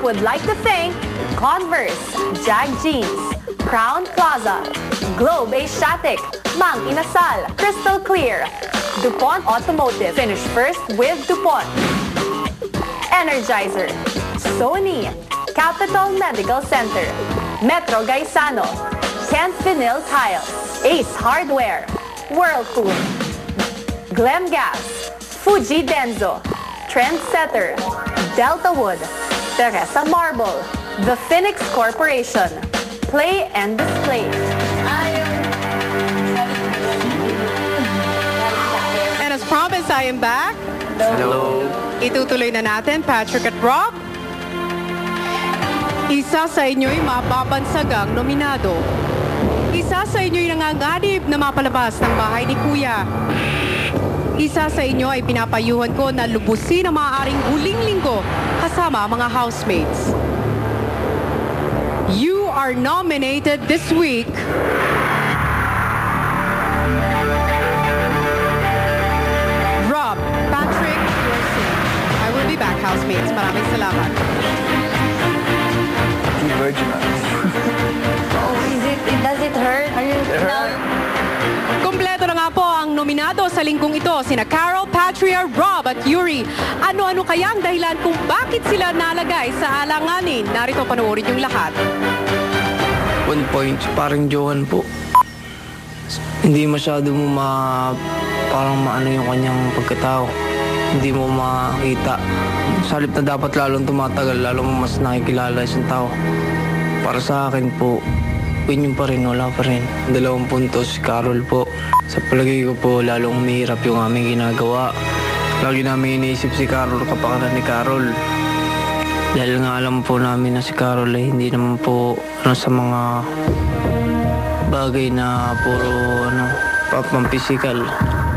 would like to thank Converse, Jag Jeans, Crown Plaza, Globe Asiatic, Mang Inasal, Crystal Clear, DuPont Automotive, finish first with DuPont, Energizer, Sony, Capital Medical Center, Metro Gaisano, Kent Vinyl Tiles, Ace Hardware, Whirlpool, Glem Gas, Fuji Denso, Trendsetter, Delta Wood, Teresa Marble, The Phoenix Corporation, Play and Display. And as promised, I am back. Hello. Itutuloy na natin, Patrick at Rob. Isa sa inyo'y mababansagang nominado. Isa sa inyo'y nanganganib na mapalabas ng bahay ni Kuya. Isa sa inyo ay pinapayuhan ko na lubusin ang maaaring huling linggo kasama ang mga housemates. You are nominated this week. Rob, Patrick, you're safe. I will be back, housemates. Maraming salamat. Virgin. Does it hurt? Are you Kompleto na nga po ang nominado sa linggong ito, sina Carol, Patria, Rob at Yuri. Ano-ano kaya ang dahilan kung bakit sila nalagay sa alanganin? Narito, panoorin yung lahat. 1 point, parang Johan po. Hindi masyado mo parang maano yung kanyang pagkatao. Hindi mo makita. Sa halip na dapat lalong tumatagal, lalong mas nakikilala isang tao. Para sa akin po, yun pa rin, wala pa rin. 2 puntos, si Carol po. Sa palagay ko po, lalong mahirap yung aming ginagawa. Lagi namin iniisip si Carol, kapakanan ni Carol. Dahil nga alam po namin na si Carol ay hindi naman po sa mga bagay na puro pampisikal.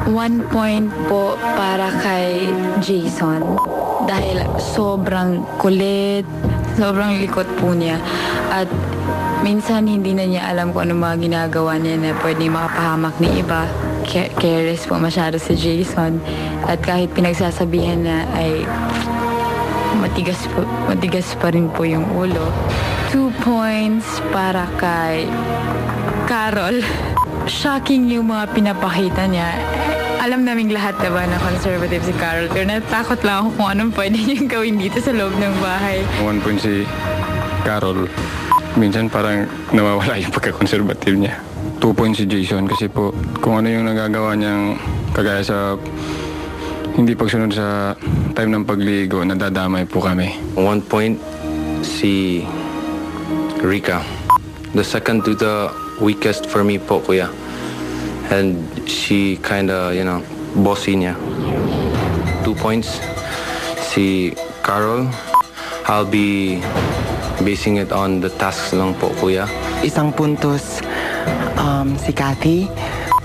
1 point po para kay Jason dahil sobrang kulit, sobrang likot po niya at minsan hindi na niya alam kung ano mga ginagawa niya na pwede makapahamak ng iba. Careless po masyado si Jason at kahit pinagsasabihan na ay matigas pa rin po yung ulo. 2 points para kay Carol. Shocking yung mga pinapakita niya. Alam naming lahat diba na conservative si Carol pero natakot lang ako kung anong pwede niyang gawin dito sa loob ng bahay. 1 point si Carol. Minsan parang nawawala yung pagka-conservative niya. 2 points si Jason kasi po kung ano yung nagagawa niyang kagaya sa hindi pagsunod sa time ng pagligo, nadadamay po kami. 1 point si Rika. The second to the weakest for me po, kuya. And she kinda, bossy niya. 2 points si Carol. I'll be basing it on the tasks lang po, kuya. 1 puntos si Kathy.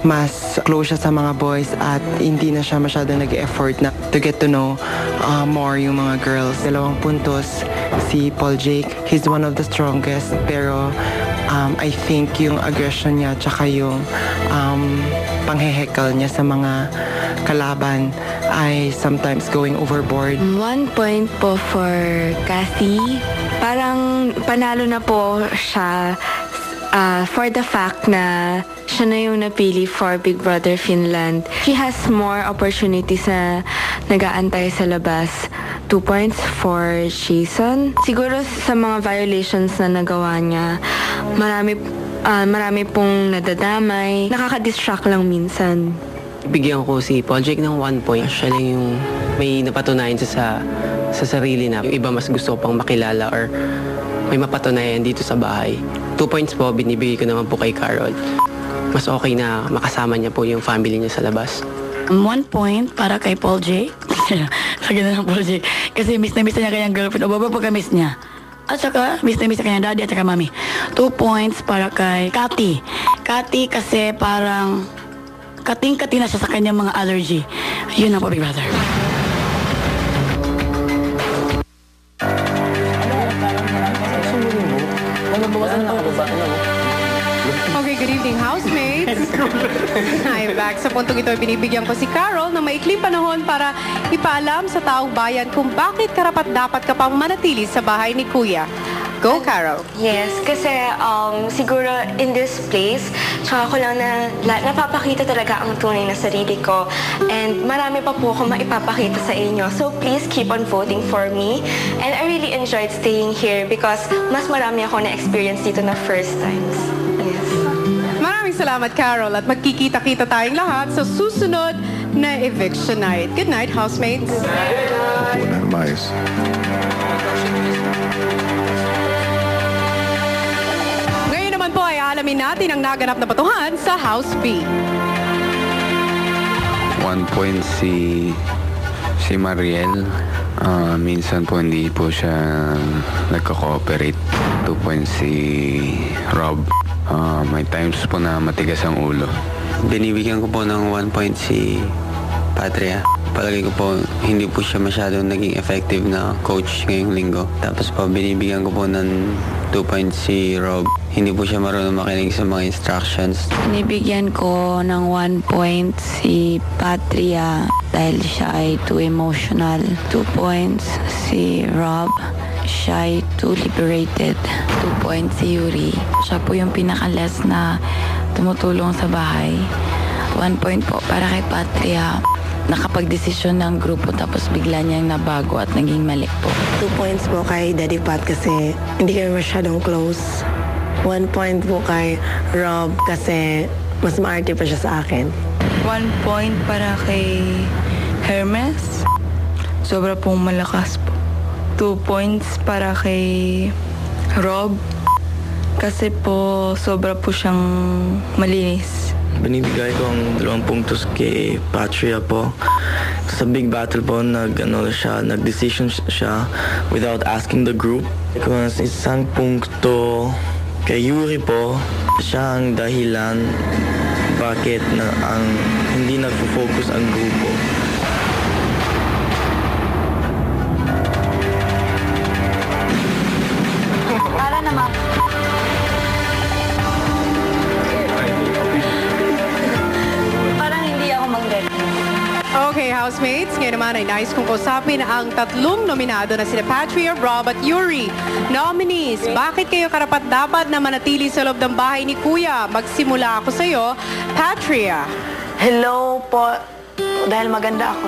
Mas close siya sa mga boys at hindi na siya masyadong nag-effort na to get to know more yung mga girls. 2 puntos si Paul Jake. He's one of the strongest pero I think yung aggression niya tsaka yung panghehekel niya sa mga kalaban ay sometimes going overboard. 1 point po for Kathy. Parang panalo na po siya for the fact na siya na yung napili for Big Brother Finland. She has more opportunities na nag-aantay sa labas. 2 points for Jason. Siguro sa mga violations na nagawa niya, marami pong nadadamay. Nakaka-distract lang minsan. Bigyan ko si Paul Jake ng 1 point. Siya lang yung may napatunayan sa sarili na yung iba mas gusto pang makilala or may mapatunayan dito sa bahay. 2 points po, binibigay ko naman po kay Carol. Mas okay na makasama niya po yung family niya sa labas. 1 point para kay Paul Jake. Lagyan na ng Paul Jake. Kasi miss na niya kanyang girlfriend. O baba pagka-miss niya. At saka, miss na kanyang daddy at saka mami. 2 points para kay Cathy. Cathy kasi parang kating-kati na siya sa kanyang mga allergy. Yun ang po, Big Brother. Okay, good evening, housemates. I'm back. Sa puntong ito, binibigyan ko si Carol ng maikling panahon para ipaalam sa taong bayan kung bakit karapat-dapat ka pang manatili sa bahay ni Kuya. Go, Carol. Yes, kasi siguro in this place, tsaka ko lang na napapakita talaga ang tunay na sarili ko. And marami pa po ako maipapakita sa inyo. So please keep on voting for me. And I really enjoyed staying here because mas marami ako na-experience dito na first times. Yes. Maraming salamat, Carol. At magkikita-kita tayong lahat sa susunod na eviction night. Good night, housemates. Mais. Po ay alamin natin ang naganap na batuhan sa House B. 1 point si Mariel. Minsan po hindi po siya nagko-cooperate. 2 points si Rob. May times po na matigas ang ulo. Binibigyan ko po ng 1 point si Patria. Palagi ko po, hindi po siya masyadong naging effective na coach ngayong linggo. Tapos po, binibigyan ko po ng 2 points si Rob. Hindi po siya marunong makinig sa mga instructions. Binibigyan ko ng 1 point si Patria dahil siya ay too emotional. 2 points si Rob. Siya ay too liberated. 2 points si Yuri. Siya po yung pinakalas na tumutulong sa bahay. 1 point po para kay Patria. Nakapag-desisyon ng grupo tapos bigla niyang nabago at naging mali po. 2 points po kay Daddy Pat kasi hindi kami masyadong close. 1 point po kay Rob kasi mas maarte pa siya sa akin. 1 point para kay Hermes. Sobra pong malakas po. 2 points para kay Rob. Kasi po sobra po siyang malinis. Binibigay ko ang 2 puntos kay Patria po. Sa big battle po, nag-decision siya without asking the group. Kung isang punkto kay Yuri po, siya ang dahilan bakit hindi nag-focus ang grupo. Para naman. Parang hindi ako manggaling. Okay, housemates, ngayon naman ay nais kong kausapin ang tatlong nominado na sina Patria, Rob at Yuri. Nominees, bakit kayo karapat-dapat na manatili sa loob ng bahay ni Kuya? Magsimula ako sa iyo, Patria. Hello po. Dahil maganda ako.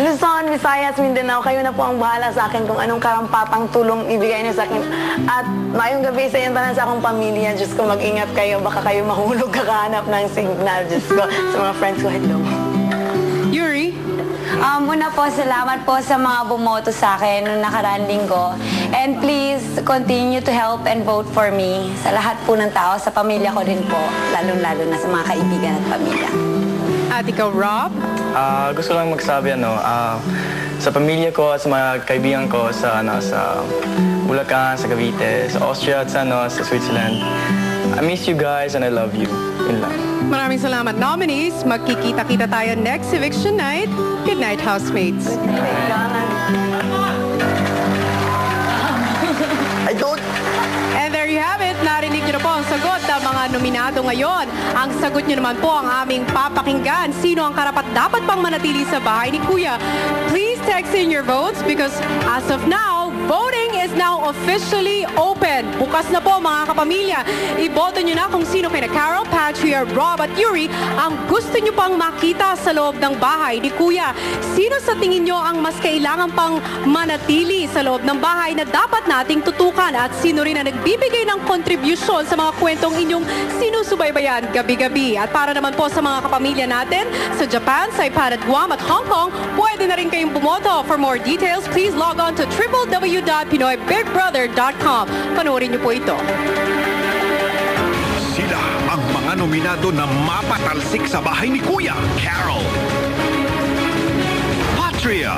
Luzon, Visayas, Mindanao, kayo na po ang bahala sa akin kung anong karampatang tulong ibigay niyo sa akin. At mayong gabi sa inyo tanan sa akong pamilya. Diyos ko, mag-ingat kayo. Baka kayo mahulog kakahanap ng signal. Diyos ko, sa mga friends ko, hello. Yuri. Una po, salamat po sa mga bumoto sa akin noong nakaraang linggo. And please, continue to help and vote for me. Sa lahat po ng tao, sa pamilya ko din po. Lalong-lalo na sa mga kaibigan at pamilya. At ikaw, Rob? Gusto lang magsabi, sa pamilya ko at sa mga kaibigan ko sa Bulacan, sa Cavite, sa Austria at sa Switzerland. I miss you guys and I love you. Yun lang. Maraming salamat, nominees. Magkikita-kita tayo next eviction night. Good night, housemates. I don't... And there you have it. Narinig niyo na po ang sagot ng mga nominado ngayon. Ang sagot niyo naman po ang aming papakinggan. Sino ang karapat-dapat pang manatili sa bahay ni Kuya? Please text in your votes because as of now, voting is now officially open. Bukas na po mga kapamilya. Iboto nyo na kung sino kina Carol, Patria, Rob at Yuri ang gusto nyo pang makita sa loob ng bahay ni Kuya. Sino sa tingin nyo ang mas kailangan pang manatili sa loob ng bahay na dapat nating tutukan? At sino rin ang nagbibigay ng contribution sa mga kwentong inyong sinusubaybayan gabi-gabi? At para naman po sa mga kapamilya natin sa Japan, Saipan at Guam at Hong Kong, pwede na rin kayong bumoto. For more details, please log on to www.pinoybigbrother.com. Panoorin niyo po ito. Sila ang mga nominado na mapatalsik sa bahay ni Kuya. Carol, Patria,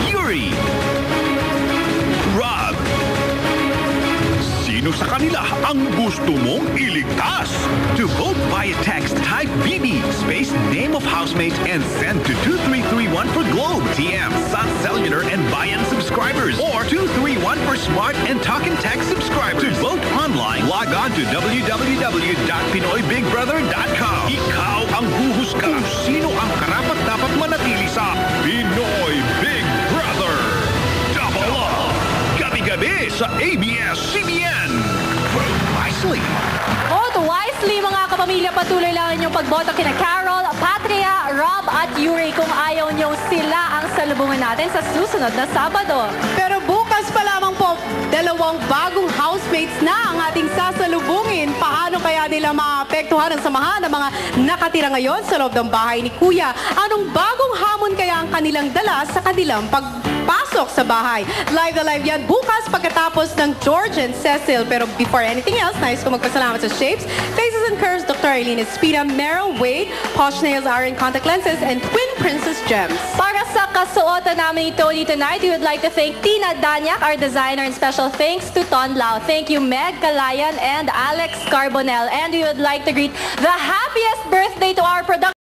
Yuri, Rob. Sino sa kanila ang gusto mong iligtas? To vote via text, type BB space name of housemate and send to 2331 for Globe, TM, Sun Cellular, and Bayan subscribers. Or 231 one for smart and talk and text subscribers. To vote online, log on to www.pinoybigbrother.com. Ikaw ang huhusga kung sino ang karapat-dapat manatili sa Pinoy Big Brother. Double up! Gabi-gabi sa ABS-CBN. Vote wisely. Vote wisely mga kapamilya, patuloy lang inyong pagboto kina Carol, Patria, Rob at Yuri kung ayaw nyo sila ang salubungan natin sa susunod na Sabado. Pero bukas pa lamang po, 2 bagong housemates na ang ating sasalubungin. Paano kaya nila maapektuhan ang samahan ng mga nakatira ngayon sa loob ng bahay ni Kuya? Anong bagong hamon kaya ang kanilang dala sa kanilang pagpasok sa bahay? Live na live yan bukas pagkatapos ng George and Cecil. Pero before anything else, nais ko magpasalamat sa Shapes, Faces and Curves, Dr. Eileen Espina, Meryl Wade, Posh Nails, Aaron Contact Lenses, and Twin Princess Gems. Para sa kasuotan namin ni Tony tonight, we would like to thank Tina Danyak, our designer, and special thanks to Ton Lau. Thank you, Meg Calayan and Alex Carbonell. And we would like to greet the happiest birthday to our production